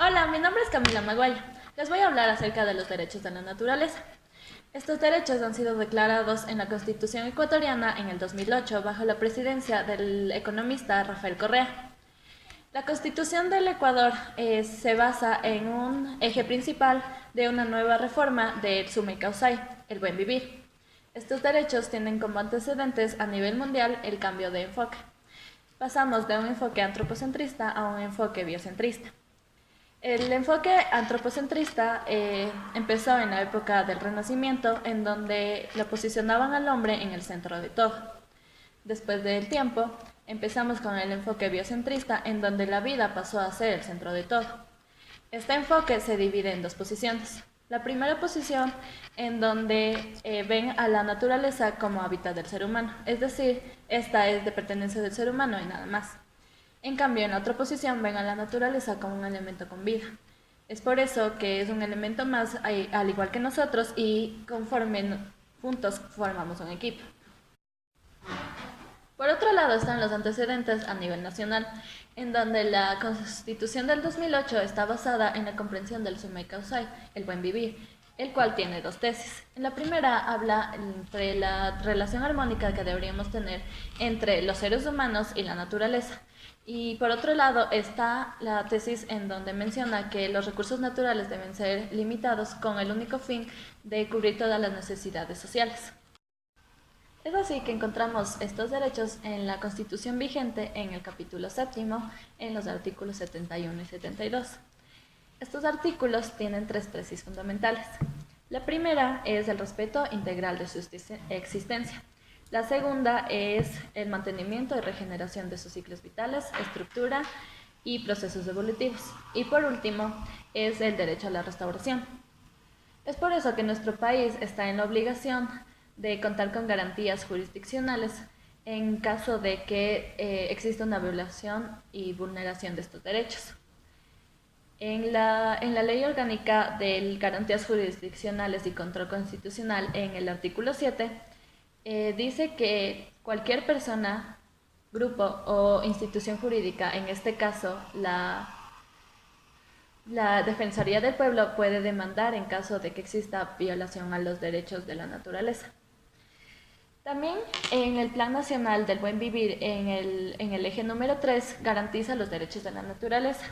Hola, mi nombre es Camila Maguaya. Les voy a hablar acerca de los derechos de la naturaleza. Estos derechos han sido declarados en la Constitución ecuatoriana en el 2008 bajo la presidencia del economista Rafael Correa. La Constitución del Ecuador se basa en un eje principal de una nueva reforma del Summa y Causai, el buen vivir. Estos derechos tienen como antecedentes a nivel mundial el cambio de enfoque. Pasamos de un enfoque antropocentrista a un enfoque biocentrista. El enfoque antropocentrista empezó en la época del Renacimiento, en donde lo posicionaban al hombre en el centro de todo. Después del tiempo, empezamos con el enfoque biocentrista, en donde la vida pasó a ser el centro de todo. Este enfoque se divide en dos posiciones. La primera posición, en donde ven a la naturaleza como hábitat del ser humano, es decir, esta es de pertenencia del ser humano y nada más. En cambio, en la otra posición ven a la naturaleza como un elemento con vida. Es por eso que es un elemento más, al igual que nosotros, y conforme juntos formamos un equipo. Por otro lado están los antecedentes a nivel nacional, en donde la Constitución del 2008 está basada en la comprensión del summa y causai, el buen vivir, el cual tiene dos tesis. En la primera habla entre la relación armónica que deberíamos tener entre los seres humanos y la naturaleza. Y por otro lado está la tesis en donde menciona que los recursos naturales deben ser limitados con el único fin de cubrir todas las necesidades sociales. Es así que encontramos estos derechos en la Constitución vigente en el capítulo séptimo, en los artículos 71 y 72. Estos artículos tienen tres tesis fundamentales. La primera es el respeto integral de su existencia. La segunda es el mantenimiento y regeneración de sus ciclos vitales, estructura y procesos evolutivos. Y por último, es el derecho a la restauración. Es por eso que nuestro país está en la obligación de contar con garantías jurisdiccionales en caso de que exista una violación y vulneración de estos derechos. En la Ley Orgánica de Garantías Jurisdiccionales y Control Constitucional, en el artículo 7, dice que cualquier persona, grupo o institución jurídica, en este caso la Defensoría del Pueblo, puede demandar en caso de que exista violación a los derechos de la naturaleza. También en el Plan Nacional del Buen Vivir, en el eje número 3, garantiza los derechos de la naturaleza.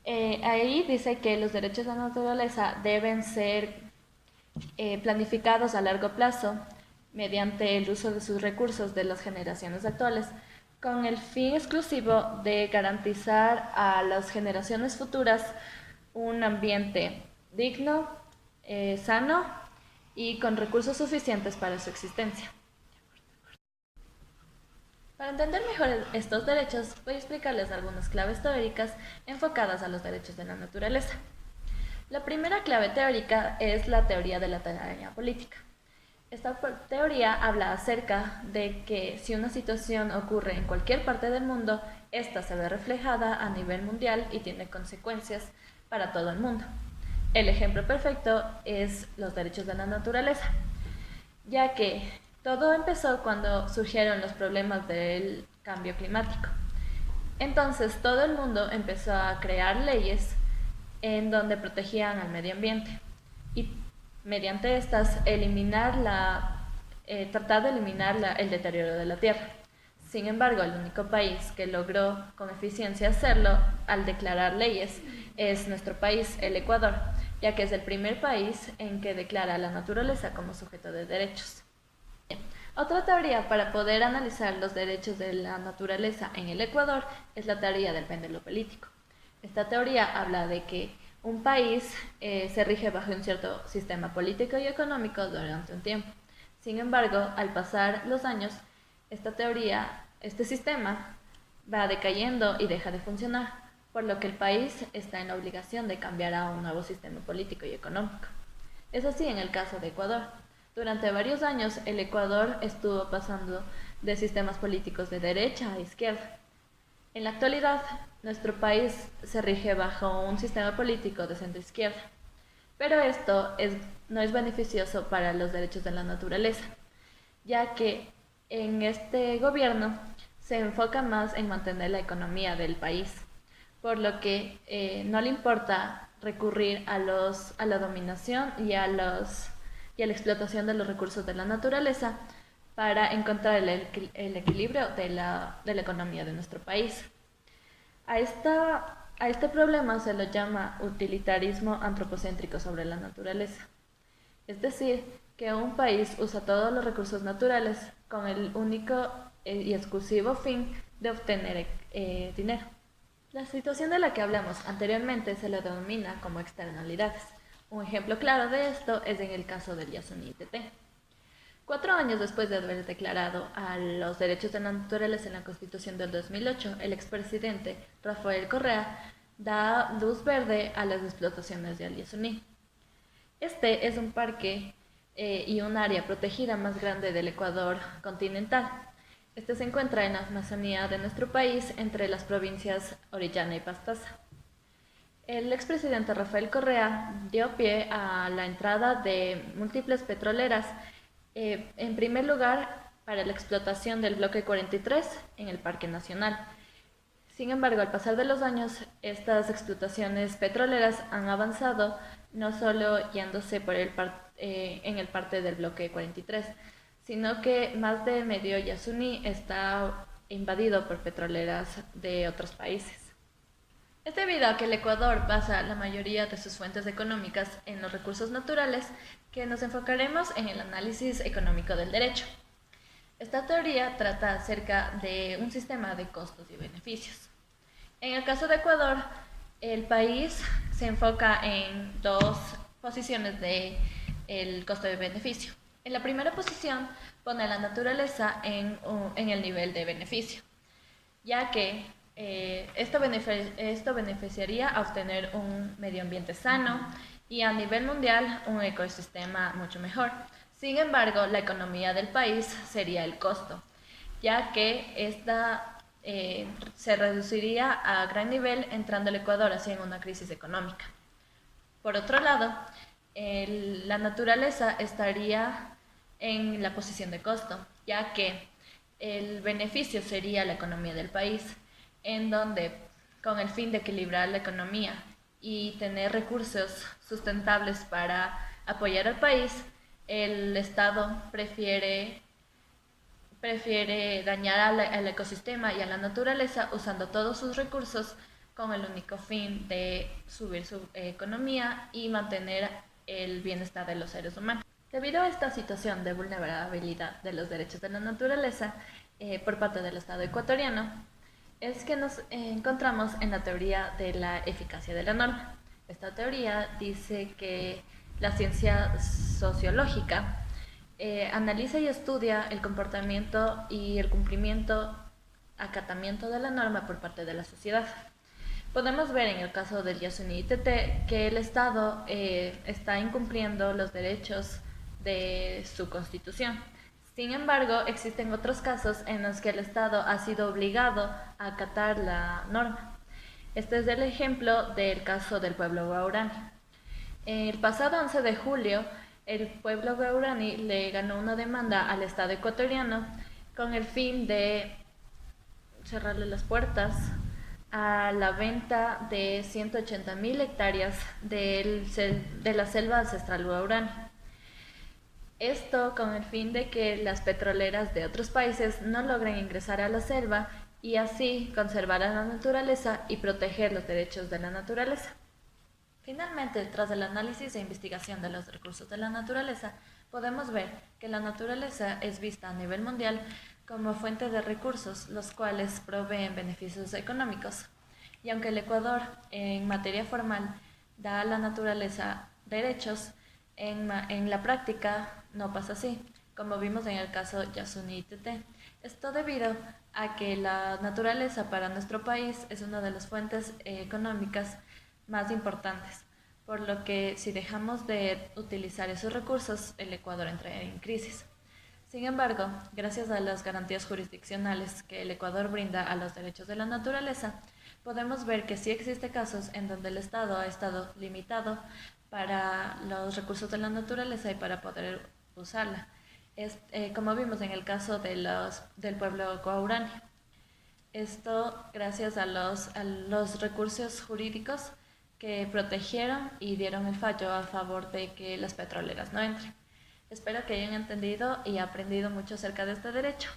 Ahí dice que los derechos de la naturaleza deben ser planificados a largo plazo mediante el uso de sus recursos de las generaciones actuales, con el fin exclusivo de garantizar a las generaciones futuras un ambiente digno, sano y con recursos suficientes para su existencia. Para entender mejor estos derechos, voy a explicarles algunas claves teóricas enfocadas a los derechos de la naturaleza. La primera clave teórica es la teoría de la telaraña política. Esta teoría habla acerca de que si una situación ocurre en cualquier parte del mundo, esta se ve reflejada a nivel mundial y tiene consecuencias para todo el mundo. El ejemplo perfecto es los derechos de la naturaleza, ya que todo empezó cuando surgieron los problemas del cambio climático. Entonces todo el mundo empezó a crear leyes en donde protegían al medio ambiente y mediante estas tratar de eliminar el deterioro de la tierra. Sin embargo, el único país que logró con eficiencia hacerlo al declarar leyes es nuestro país, el Ecuador, ya que es el primer país en que declara a la naturaleza como sujeto de derechos. Otra teoría para poder analizar los derechos de la naturaleza en el Ecuador es la teoría del péndulo político. Esta teoría habla de que un país se rige bajo un cierto sistema político y económico durante un tiempo. Sin embargo, al pasar los años, este sistema va decayendo y deja de funcionar, por lo que el país está en la obligación de cambiar a un nuevo sistema político y económico. Es así en el caso de Ecuador. Durante varios años, el Ecuador estuvo pasando de sistemas políticos de derecha a izquierda. En la actualidad, nuestro país se rige bajo un sistema político de centro-izquierda, pero esto no es beneficioso para los derechos de la naturaleza, ya que en este gobierno se enfoca más en mantener la economía del país, por lo que no le importa recurrir a la dominación y a la explotación de los recursos de la naturaleza para encontrar el equilibrio de la economía de nuestro país. A este problema se lo llama utilitarismo antropocéntrico sobre la naturaleza. Es decir, que un país usa todos los recursos naturales con el único y exclusivo fin de obtener dinero. La situación de la que hablamos anteriormente se le denomina como externalidades. Un ejemplo claro de esto es en el caso del Yasuní ITT. 4 años después de haber declarado a los derechos de la naturaleza en la Constitución del 2008, el expresidente Rafael Correa da luz verde a las explotaciones de Yasuní. Este es un parque y un área protegida más grande del Ecuador continental. Este se encuentra en la Amazonía de nuestro país, entre las provincias Orellana y Pastaza. El expresidente Rafael Correa dio pie a la entrada de múltiples petroleras, en primer lugar para la explotación del bloque 43 en el Parque Nacional. Sin embargo, al pasar de los años, estas explotaciones petroleras han avanzado, no solo yéndose por en el parte del bloque 43, sino que más de medio Yasuní está invadido por petroleras de otros países. Es debido a que el Ecuador basa la mayoría de sus fuentes económicas en los recursos naturales que nos enfocaremos en el análisis económico del derecho. Esta teoría trata acerca de un sistema de costos y beneficios. En el caso de Ecuador, el país se enfoca en dos posiciones del costo de beneficio. En la primera posición pone a la naturaleza en el nivel de beneficio, ya que esto beneficiaría a obtener un medio ambiente sano y a nivel mundial un ecosistema mucho mejor. Sin embargo, la economía del país sería el costo, ya que esta se reduciría a gran nivel entrando el Ecuador así en una crisis económica. Por otro lado, la naturaleza estaría en la posición de costo, ya que el beneficio sería la economía del país, en donde, con el fin de equilibrar la economía y tener recursos sustentables para apoyar al país, el Estado prefiere dañar al ecosistema y a la naturaleza usando todos sus recursos con el único fin de subir su economía y mantener el bienestar de los seres humanos. Debido a esta situación de vulnerabilidad de los derechos de la naturaleza por parte del Estado ecuatoriano, es que nos encontramos en la teoría de la eficacia de la norma. Esta teoría dice que la ciencia sociológica analiza y estudia el comportamiento y el cumplimiento, acatamiento de la norma por parte de la sociedad. Podemos ver en el caso del Yasuní ITT que el Estado está incumpliendo los derechos de su constitución. Sin embargo, existen otros casos en los que el Estado ha sido obligado a acatar la norma. Este es el ejemplo del caso del pueblo guaraní. El pasado 11 de julio, el pueblo guaraní le ganó una demanda al Estado ecuatoriano con el fin de cerrarle las puertas a la venta de 180.000 hectáreas de la selva ancestral guaraní. Esto con el fin de que las petroleras de otros países no logren ingresar a la selva y así conservar a la naturaleza y proteger los derechos de la naturaleza. Finalmente, tras el análisis e investigación de los recursos de la naturaleza, podemos ver que la naturaleza es vista a nivel mundial como fuente de recursos, los cuales proveen beneficios económicos. Y aunque el Ecuador, en materia formal, da a la naturaleza derechos, en la práctica no pasa así, como vimos en el caso Yasuní ITT. Esto debido a que la naturaleza para nuestro país es una de las fuentes económicas más importantes, por lo que si dejamos de utilizar esos recursos, el Ecuador entraría en crisis. Sin embargo, gracias a las garantías jurisdiccionales que el Ecuador brinda a los derechos de la naturaleza, podemos ver que sí existen casos en donde el Estado ha estado limitado para los recursos de la naturaleza y para poder usarla, como vimos en el caso del pueblo guaraní. Esto gracias a los recursos jurídicos que protegieron y dieron el fallo a favor de que las petroleras no entren. Espero que hayan entendido y aprendido mucho acerca de este derecho.